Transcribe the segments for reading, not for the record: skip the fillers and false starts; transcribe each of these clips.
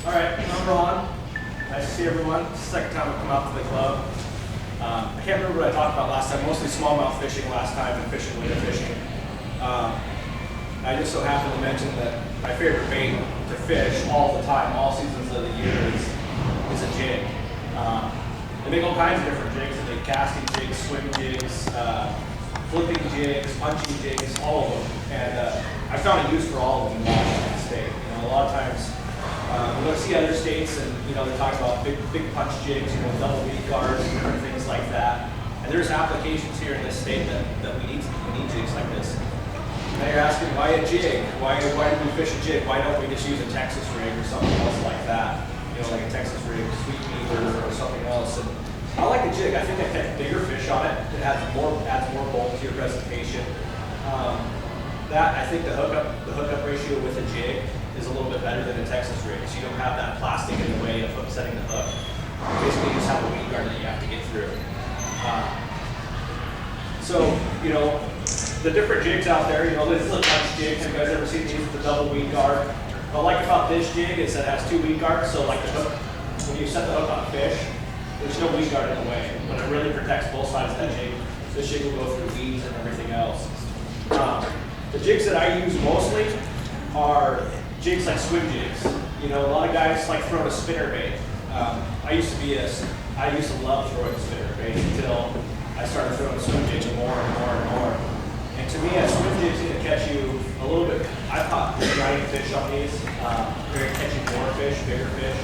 All right, I'm Ron. Nice to see everyone. It's the second time I've come out to the club. I can't remember what I talked about last time. Mostly smallmouth fishing last time and fishing winter fishing. I just so happened to mention that my favorite bait to fish all the time, all seasons of the year, is a jig. They make all kinds of different jigs. They make casting jigs, swim jigs, flipping jigs, punching jigs, all of them. And I found a use for all of them in Washington State. You know, a lot of times we go to see other states, and you know they talk about big punch jigs, you know, double weed guards, different things like that. And there's applications here in this state that we need jigs like this. Now you're asking, why a jig? Why do we fish a jig? Why don't we just use a Texas rig or something else like that? You know, like a Texas rig, sweet meat, or something else. And I like a jig. I think I catch bigger fish on it. It adds more bulk to your presentation. I think the hookup ratio with a jig is a little bit better than a Texas rig, so you don't have that plastic in the way of setting the hook. Basically, you just have a weed guard that you have to get through. So, you know, the different jigs out there, you know, this is a punch jig. Have you guys ever seen these with the double weed guard? What I like about this jig is that it has two weed guards, so like the hook, when you set the hook on a fish, there's no weed guard in the way, but it really protects both sides of that jig. This jig will go through weeds and everything else. The jigs that I use mostly are jigs like swim jigs. You know, a lot of guys like throwing a spinner bait. I used to love throwing a spinner bait until I started throwing swim jigs more and more and more. And to me, a swim jig's going to catch you a little bit. I caught giant fish on these. They're catching more fish, bigger fish,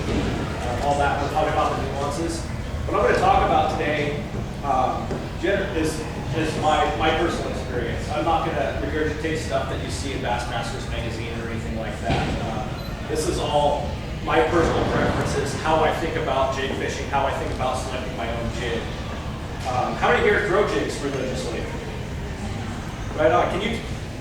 all that. We're talking about the nuances. What I'm going to talk about today is my personal experience. I'm not going to regurgitate stuff that you see in Bassmasters magazine or anything like that. This is all my personal preferences, how I think about jig fishing, how I think about selecting my own jig. How many here throw jigs religiously? Right on.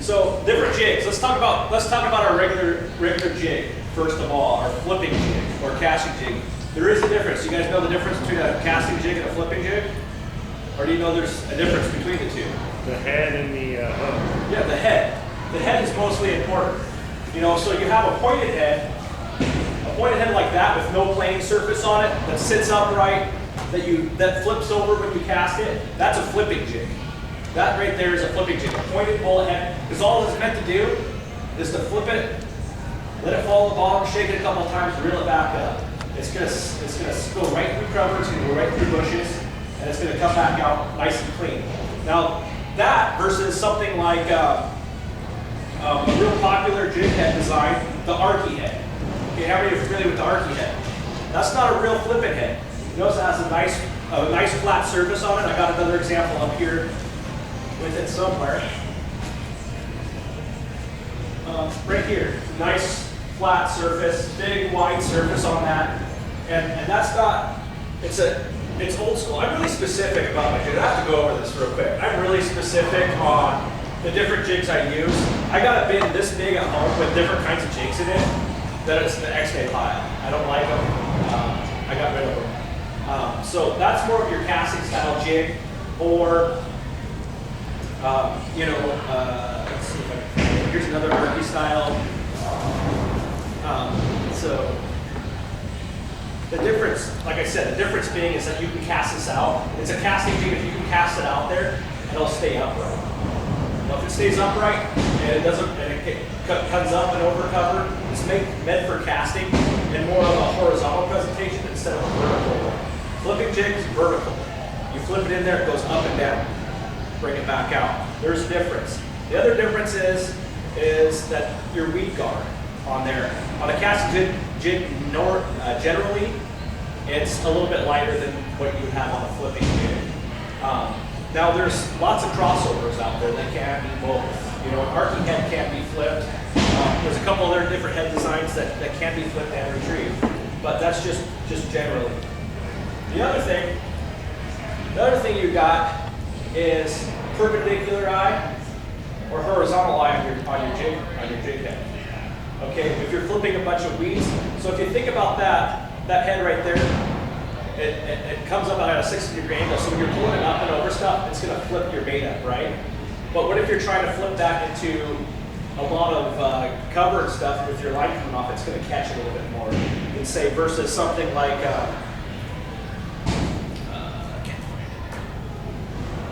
So different jigs. Let's talk about our regular jig first of all, our flipping jig or casting jig. There is a difference. You guys know the difference between a casting jig and a flipping jig? Or do you know there's a difference between the two? The head and the hook. Yeah, the head. The head is mostly important. You know, so you have a pointed head like that with no planing surface on it that sits upright, that flips over when you cast it. That's a flipping jig. That right there is a flipping jig. A pointed bullet head. Because all it's meant to do is to flip it, let it fall to the bottom, shake it a couple times, reel it back up. It's gonna go right through cover. It's gonna go right through bushes. And it's going to come back out nice and clean. Now, that versus something like a real popular jig head design, the Arky head. Okay, how many are familiar with the Arky head? That's not a real flipping head. You notice it has a nice flat surface on it. I got another example up here with it somewhere. Right here, nice flat surface, big wide surface on that, and that's not. It's old school. I'm really specific about my jig. I have to go over this real quick. I'm really specific on the different jigs I use. I got a bin this big at home with different kinds of jigs in it that it's the X-Day pile. I don't like them. I got rid of them. So that's more of your casting style jig, or let's see if I can. Here's another Arky style. The difference, like I said, the difference being is that you can cast this out. It's a casting jig. If you can cast it out there, it'll stay upright. Now, if it stays upright and it comes up and over cover, it's meant for casting and more of a horizontal presentation instead of a vertical one. Flipping jig is vertical. You flip it in there, it goes up and down. Bring it back out. There's a difference. The other difference is that your weed guard on there. On a casting jig, generally, it's a little bit lighter than what you would have on a flipping jig. Now there's lots of crossovers out there that can be both. You know, an Arky head can be flipped. There's a couple other different head designs that can be flipped and retrieved, but that's just generally. The other thing you got is perpendicular eye or horizontal eye on your jig head. Okay, if you're flipping a bunch of weeds, so if you think about that head right there, it comes up at a 60-degree angle, so when you're pulling it up and over stuff, it's going to flip your bait up, right? But what if you're trying to flip that into a lot of cover and stuff, with your line coming off, it's going to catch a little bit more than say versus something like I can't find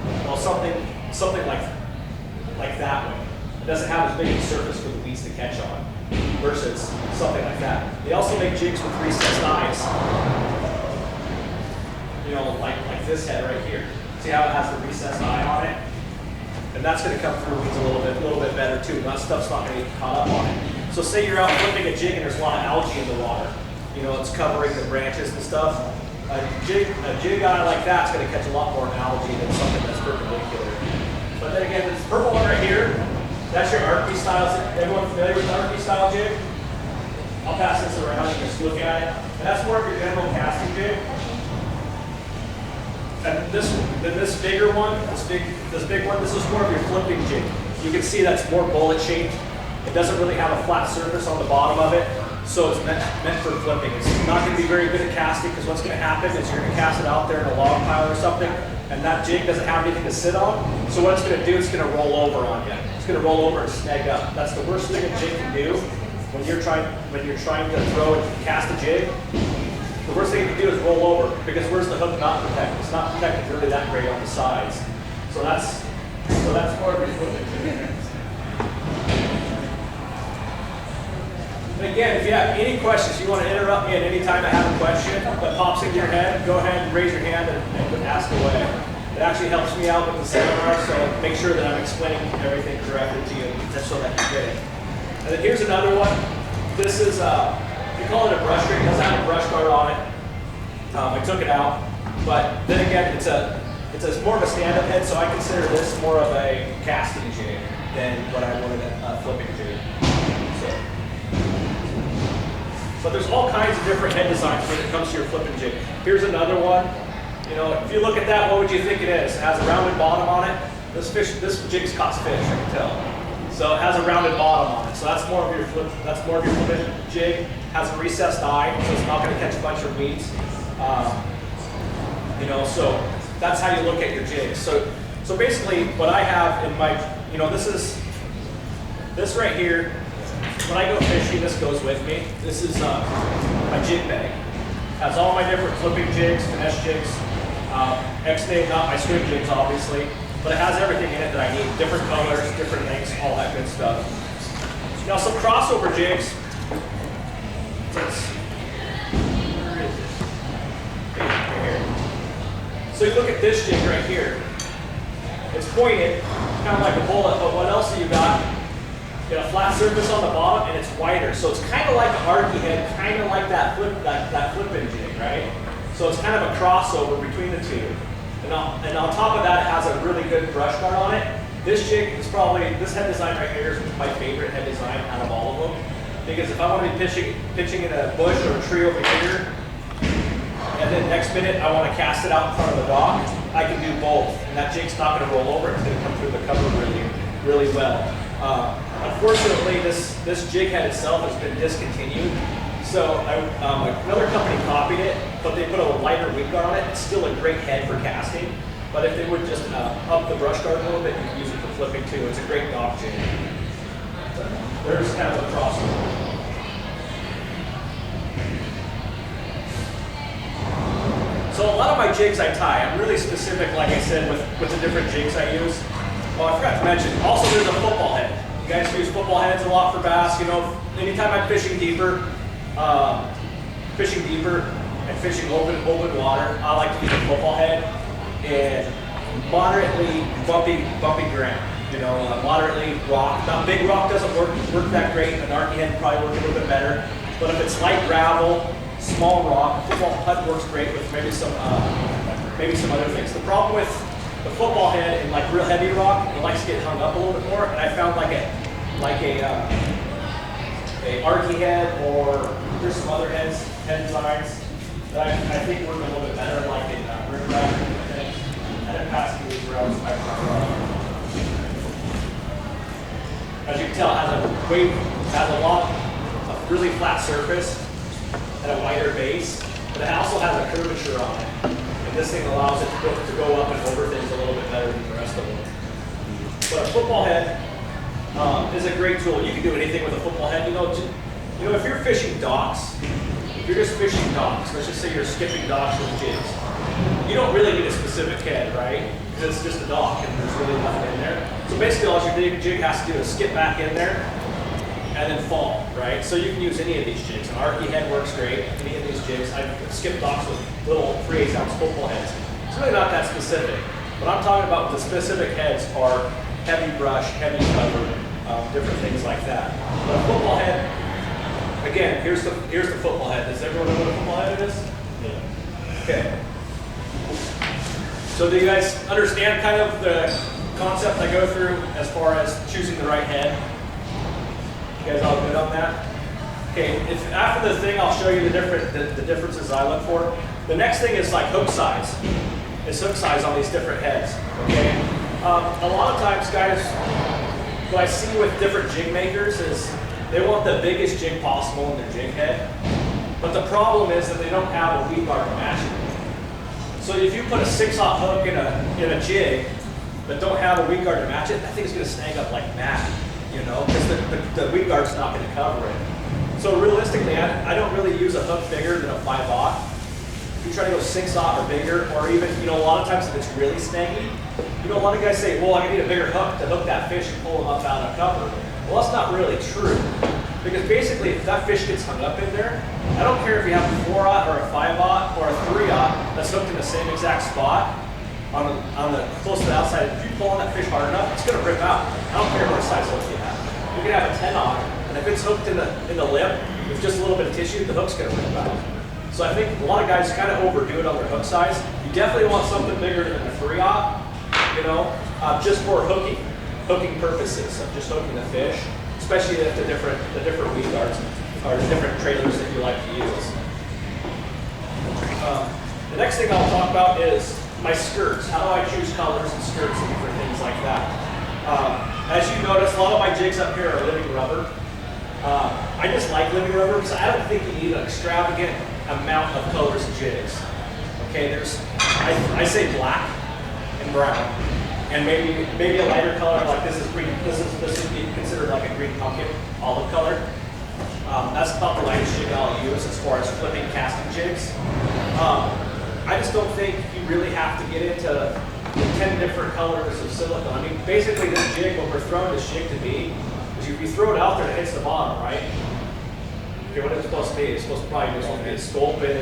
it. Well, something like that one. It doesn't have as big a surface for the weeds to catch on versus something like that. They also make jigs with recessed eyes. You know, like this head right here. See how it has the recessed eye on it? And that's going to come through weeds a little bit better too. That stuff's not going to get caught up on it. So say you're out flipping a jig and there's a lot of algae in the water. You know, it's covering the branches and stuff. A jig eye like that's going to catch a lot more algae than something that's perpendicular. But then again, this purple one right here, that's your RP style. Everyone familiar with the RP style jig? I'll pass this around and just look at it. And that's more of your general casting jig. And this bigger one, this big one, this is more of your flipping jig. You can see that's more bullet shaped. It doesn't really have a flat surface on the bottom of it, so it's meant for flipping. It's not going to be very good at casting because what's going to happen is you're going to cast it out there in a log pile or something, and that jig doesn't have anything to sit on. So what it's going to do, it's going to roll over on you. It's going to roll over and snag up. That's the worst thing a jig can do when you're trying to throw and cast a jig. The worst thing you can do is roll over, because where's the hook not protected? It's not protected really that great on the sides. So that's more of your flipping jig. And again, if you have any questions, you want to interrupt me at any time I have a question that pops into your head, go ahead and raise your hand and ask away. It actually helps me out with the seminar, so make sure that I'm explaining everything correctly to you, just so that you get it. And then here's another one. This is we call it a brush rig. It doesn't have a brush guard on it. I took it out, but then again, it's more of a stand-up head, so I consider this more of a casting jig than what I would a flipping jig. But there's all kinds of different head designs when it comes to your flipping jig. Here's another one. You know, if you look at that, what would you think it is? It has a rounded bottom on it. This jig's caught fish, I can tell. So it has a rounded bottom on it. So that's more of your flipping jig. Has a recessed eye, so it's not going to catch a bunch of weeds. You know, so that's how you look at your jigs. So basically, what I have in my, you know, this right here. When I go fishing, this goes with me. This is my jig bag. Has all my different flipping jigs, finesse jigs, X-Name, not my swim jigs, obviously, but it has everything in it that I need. Different colors, different lengths, all that good stuff. Now, some crossover jigs. Where is it? Right here. So you look at this jig right here. It's pointed, kind of like a bullet, but what else have you got? You got a flat surface on the bottom, and it's wider. So it's kind of like an arky head, kind of like that flipping jig, right? So it's kind of a crossover between the two. And on top of that, it has a really good brush guard on it. This jig is probably, this head design right here is my favorite head design out of all of them. Because if I want to be pitching in a bush or a tree over here, and then next minute I want to cast it out in front of the dock, I can do both. And that jig's not going to roll over, it's going to come through the cover really, really well. Unfortunately, this jig head itself has been discontinued. So another company copied it, but they put a lighter weight guard on it. It's still a great head for casting, but if they would just up the brush guard a little bit, you can use it for flipping too. It's a great dock jig. There's kind of a crossover. So a lot of my jigs I tie. I'm really specific, like I said, with the different jigs I use. Oh, I forgot to mention, also there's a football head. You guys use football heads a lot for bass. You know, anytime I'm fishing deeper and fishing open water, I like to use a football head and moderately bumpy ground. You know, moderately rock. Not big rock doesn't work that great. An arky head probably work a little bit better. But if it's light gravel, small rock, football head works great with maybe some other things. The problem with the football head and like real heavy rock, it likes to get hung up a little bit more. And I found like a arky head, or there's some other head designs that I think work a little bit better, like in river raft and things. And then passing these around my rod. As you can tell, it has a lot of really flat surface and a wider base, but it also has a curvature on it. And this thing allows it to go up and over things a little bit better than the rest of them. But a football head is a great tool. You can do anything with a football head. You know, if you're fishing docks, if you're just fishing docks, let's just say you're skipping docks with jigs, you don't really need a specific head, right? Because it's just a dock and there's really nothing in there. So basically all your jig has to do is skip back in there and then fall, right? So you can use any of these jigs. An Arky head works great, any of these jigs. I've skipped docks with little 3/8 ounce football heads. It's really not that specific. What I'm talking about with the specific heads are heavy brush, heavy cover, different things like that. But a football head, again, here's the football head. Does everyone know what a football head is? Yeah. Okay. So do you guys understand kind of the concept I go through as far as choosing the right head? You guys all good on that? Okay, after the thing, I'll show you the differences I look for. The next thing is like hook size. It's hook size on these different heads, okay? A lot of times, guys, what I see with different jig makers is they want the biggest jig possible in their jig head, but the problem is that they don't have a weed guard to match it. So if you put a 6/0 hook in a jig, but don't have a weed guard to match it, that thing's gonna snag up like mad, you know, because the weed guard's not gonna cover it. So realistically, I don't really use a hook bigger than a 5/0. If you try to go 6/0 or bigger, or even, you know, a lot of times if it's really snaggy, you know, a lot of guys say, well, I need a bigger hook to hook that fish and pull him up out of cover. Well, that's not really true. Because basically, if that fish gets hung up in there, I don't care if you have a 4/0 or a 5/0 or a 3/0 that's hooked in the same exact spot on the close to the outside. If you pull on that fish hard enough, it's going to rip out. I don't care what size hook you have. You can have a 10/0, and if it's hooked in the lip with just a little bit of tissue, the hook's going to rip out. So I think a lot of guys kind of overdo it on their hook size. You definitely want something bigger than a 3/0, you know, just for hooking purposes, of just hooking the fish, especially if the different weed guards or the different trailers that you like to use. The next thing I'll talk about is my skirts. How do I choose colors and skirts and different things like that? As you notice, a lot of my jigs up here are living rubber. I just like living rubber because I don't think you need an extravagant amount of colors and jigs. Okay, I say black and brown, and maybe a lighter color like this is green. This would be considered like a green pumpkin, olive color. That's about the lightest jig I'll use as far as flipping casting jigs. I just don't think you really have to get into the 10 different colors of silicone. I mean, basically this jig, what we're throwing this jig to be, is if you throw it out there, it hits the bottom, right? Okay, what is it supposed to be? It's supposed to be a sculpin.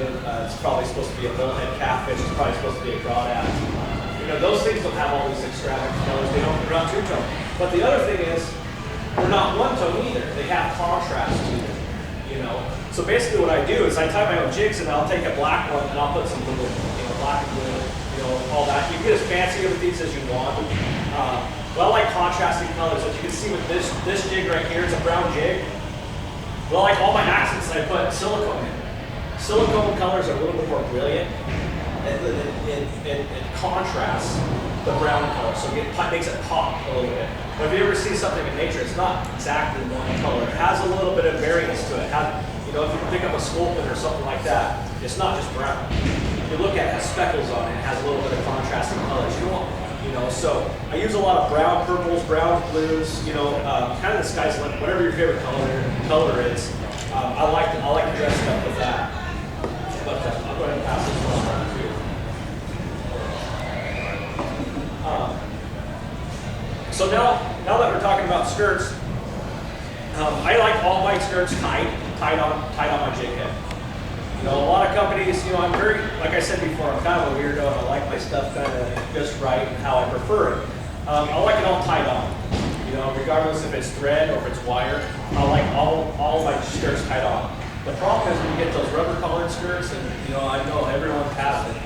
It's probably supposed to be a bullhead catfish. It's probably supposed to be a crawdad. You know, those things don't have all these extravagant colors. They don't run two-tone. But the other thing is, they're not one-tone either. They have contrast to them, you know. So basically what I do is I tie my own jigs and I'll take a black one and I'll put some blue, you know, black and blue, you know, all that. You can get as fancy with these as you want. But I like contrasting colors. As you can see with this jig right here, it's a brown jig. Well, like all my accents, I put silicone in. Silicone colors are a little bit more brilliant and it contrasts the brown color, so it makes it pop a little bit. But if you ever see something in nature, it's not exactly one color. It has a little bit of variance to it. You know, if you pick up a sculpin or something like that, it's not just brown. If you look at it, it has speckles on it. It has a little bit of contrasting colors. You know, so I use a lot of brown purples, brown blues. You know, kind of the sky's limit. Whatever your favorite color is, I like to dress it up with that. But I'll go ahead and pass this one around too. So now that we're talking about skirts, I like all my skirts tied on my jig head. You know, a lot of companies, you know, I'm very, like I said before, I'm kind of a weirdo and I like my stuff kind of just right and how I prefer it. I like it all tied on. You know, regardless if it's thread or if it's wire, I like all my skirts tied on. The problem is when you get those rubber collared skirts, and you know, I know everyone has it.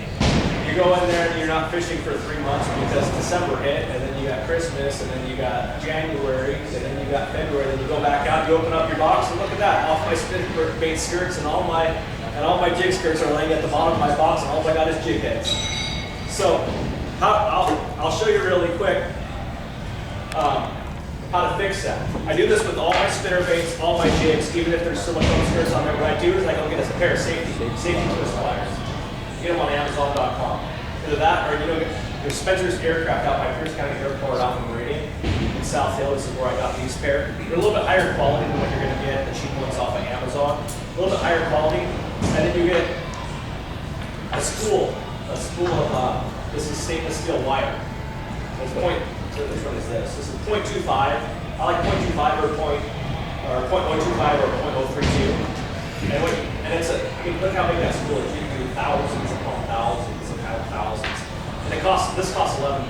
You go in there and you're not fishing for 3 months because December hit, and then you got Christmas, and then you got January, and then you got February, and you go back out, you open up your box, and look at that, off my spinnerbait skirts and all my jig skirts are laying at the bottom of my box, and all I got is jig heads. So I'll show you really quick how to fix that. I do this with all my spinnerbaits, all my jigs, even if there's silicone skirts on there. What I do is I go get a pair of safety twist pliers. Get them on Amazon.com. Either that, or you know, there's Spencer's Aircraft out by Pierce County Airport off in Meridian. in South Hill. This is where I got these pair. They're a little bit higher quality than what you're going to get the cheap ones off of Amazon. A little bit higher quality, and then you get a spool of this is stainless steel wire. It's which one is this? This is 0.25. I like 0.25 or 0.125 or 0.032. And it's a, I mean, look how big that spool is. You can do thousands upon thousands upon thousands. And this costs $11.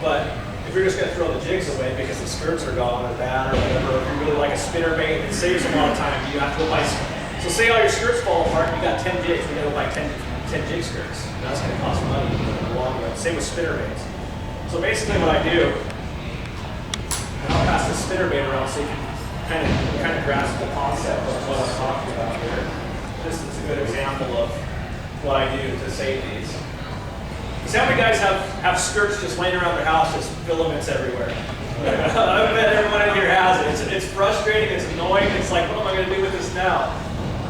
But if you're just going to throw the jigs away because the skirts are gone or bad or whatever, if you really like a spinner bait, it saves a lot of time. You have to go buy. So say all your skirts fall apart, you got 10 jigs. We got to go buy 10 jig skirts. And that's going to cost money in the long run. Same with spinner baits. So basically, what I do, and I'll pass the spinner bait around so you can kind of grasp the concept of what I'm talking about here. This is a good example of what I do to save these. See how many guys have skirts just laying around their house, just filaments everywhere? I bet everyone in here has it. It's frustrating, it's annoying, it's like, what am I going to do with this now?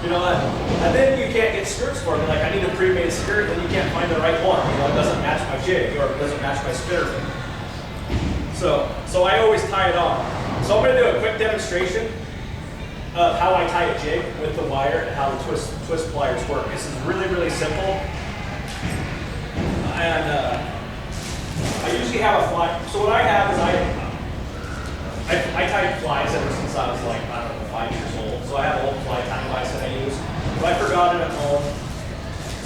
You know what? And then you can't get skirts for it. Like, I need a pre-made skirt, and you can't find the right one. You know, it doesn't match my jig, or it doesn't match my spinner bait. So I always tie it on. So I'm going to do a quick demonstration of how I tie a jig with the wire and how the twist pliers work. This is really, really simple. And I usually have a fly. So what I have is I tied flies ever since I was like, I don't know, 5 years old. So I have an old fly tying device that I use. But I forgot it at home.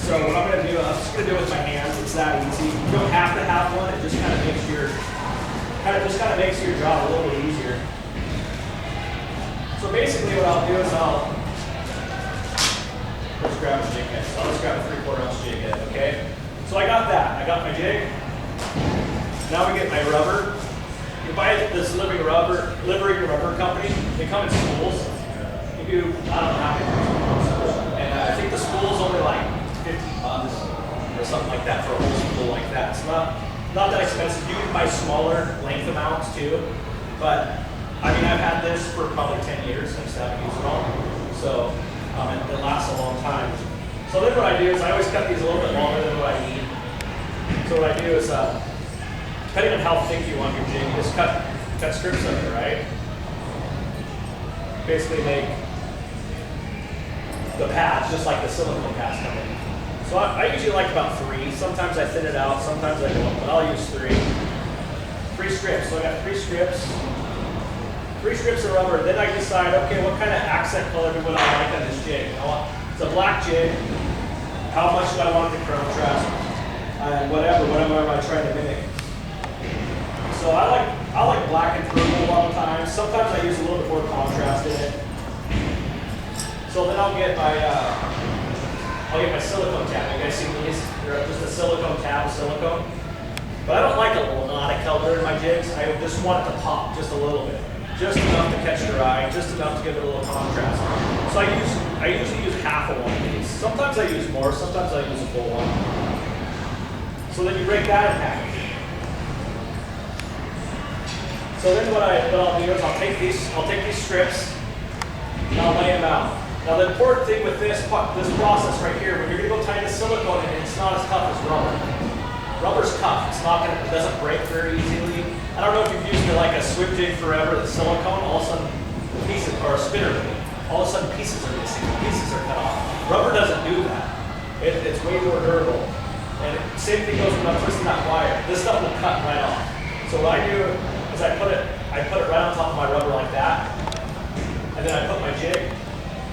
So what I'm going to do, I'm just going to do it with my hands. It's that easy. You don't have to have one. It just kind of makes your job a little bit easier. So basically what I'll do is I'll just grab a jig head. So I'll just grab a 3/4 ounce jig head, okay? So I got that. I got my jig. Now we get my rubber. You buy this living rubber company. They come in spools. You do, I don't know how many. And I think the spool's only like $50 or something like that for a whole spool like that. It's not that expensive. You can buy smaller length amounts too. But I mean, I've had this for probably 10 years. I just haven't used it all. So it lasts a long time. So then what I do is I always cut these a little bit longer than what I need. So what I do is, depending on how thick you want your jig, you just cut strips of it, right? Basically make the pads just like the silicone pads come in. So I usually like about 3. Sometimes I thin it out, sometimes I don't, but I'll use 3. 3 strips. So I got 3 strips. 3 strips of rubber. Then I decide, okay, what kind of accent color would I like on this jig? It's a black jig. How much do I want it to contrast? And whatever am I trying to mimic? So I like black and purple a lot of times. Sometimes I use a little bit more contrast in it. So then I'll get my silicone tab. You guys see these? They're just a silicone tab of silicone. But I don't like a lot of color in my jigs. I just want it to pop just a little bit. Just enough to catch your eye, just enough to give it a little contrast. So I usually use half of one of these. Sometimes I use more, sometimes I use a full one. So then you break that in half. So then what I'll do is I'll take these strips and I'll lay them out. Now the important thing with this process right here, when you're gonna go tie the silicone in, it's not as tough as rubber. Rubber's tough. It doesn't break very easily. I don't know if you've used like a swim jig forever, the silicone, all of a sudden pieces, or a spinner bait, all of a sudden pieces are missing, pieces are cut off. Rubber doesn't do that. It's way more durable. And same thing goes when I'm twisting that wire. This stuff will cut right off. So what I do is I put it right on top of my rubber like that, and then I put my jig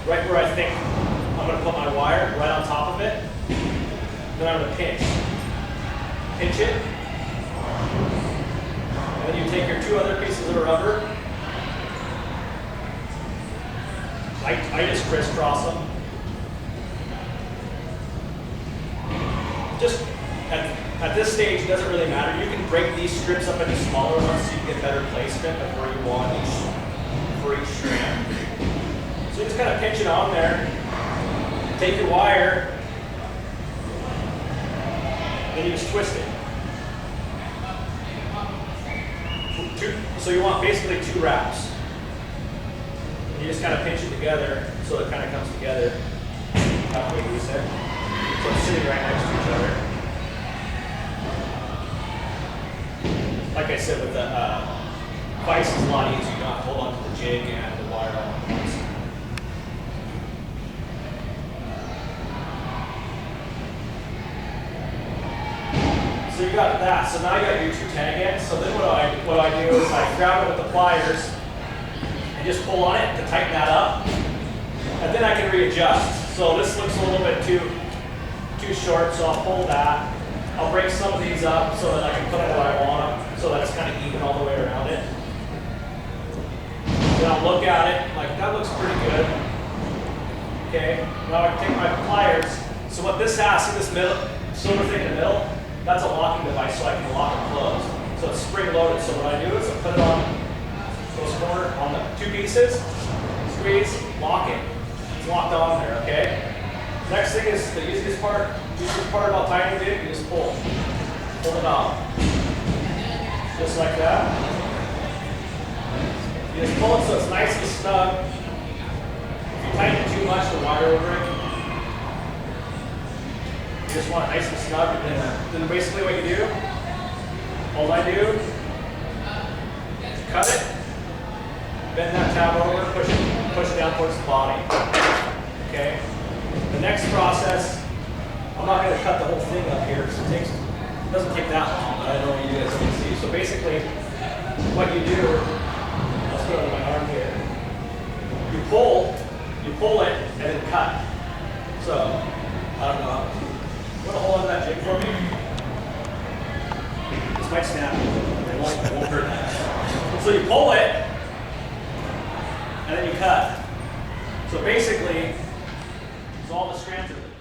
right where I think I'm going to put my wire, right on top of it. Then I'm going to pinch it. And then you take your 2 other pieces of rubber. I just crisscross them. Just at this stage, it doesn't really matter. You can break these strips up into smaller ones so you can get better placement of where you want for each strand. So you just kind of pinch it on there. Take your wire, then you just twist it. So you want basically 2 wraps. You just kind of pinch it together so it kind of comes together halfway loose there. So it's sitting right next to each other. like I said, with the vise, it's a lot easier. You don't have to hold on to the jig and the wire all at once. So you got that. So now you got your two tag ends. So then what I do is I grab it with the pliers and just pull on it to tighten that up, and then I can readjust. So this looks a little bit too short, so I'll pull that. I'll break some of these up so that I can put them where I want them, so that it's kind of even all the way around it. Then I'll look at it like that looks pretty good. Okay. Now I can take my pliers. So what this has, see this middle silver thing in the middle? That's a locking device, so I can lock and close. So it's spring loaded. So what I do is I put it on those corner on the two pieces, squeeze, lock it. It's locked on there, okay? Next thing is the easiest part about tying the jig, you just pull it off. Just like that. You just pull it so it's nice and snug. If you tighten it too much, the wire will break. You just want it nice and snug, and then basically what you do, all I do, cut it, bend that tab over, push it down towards the body. Okay? The next process, I'm not going to cut the whole thing up here because it doesn't take that long, but I don't know you guys can see. So basically, what you do, let's put it on my arm here. You pull it, and then cut. So, I don't know. You want to hold on to that jig for me? This might snap. It won't hurt. So you pull it, and then you cut. So basically, it's all the strands of it.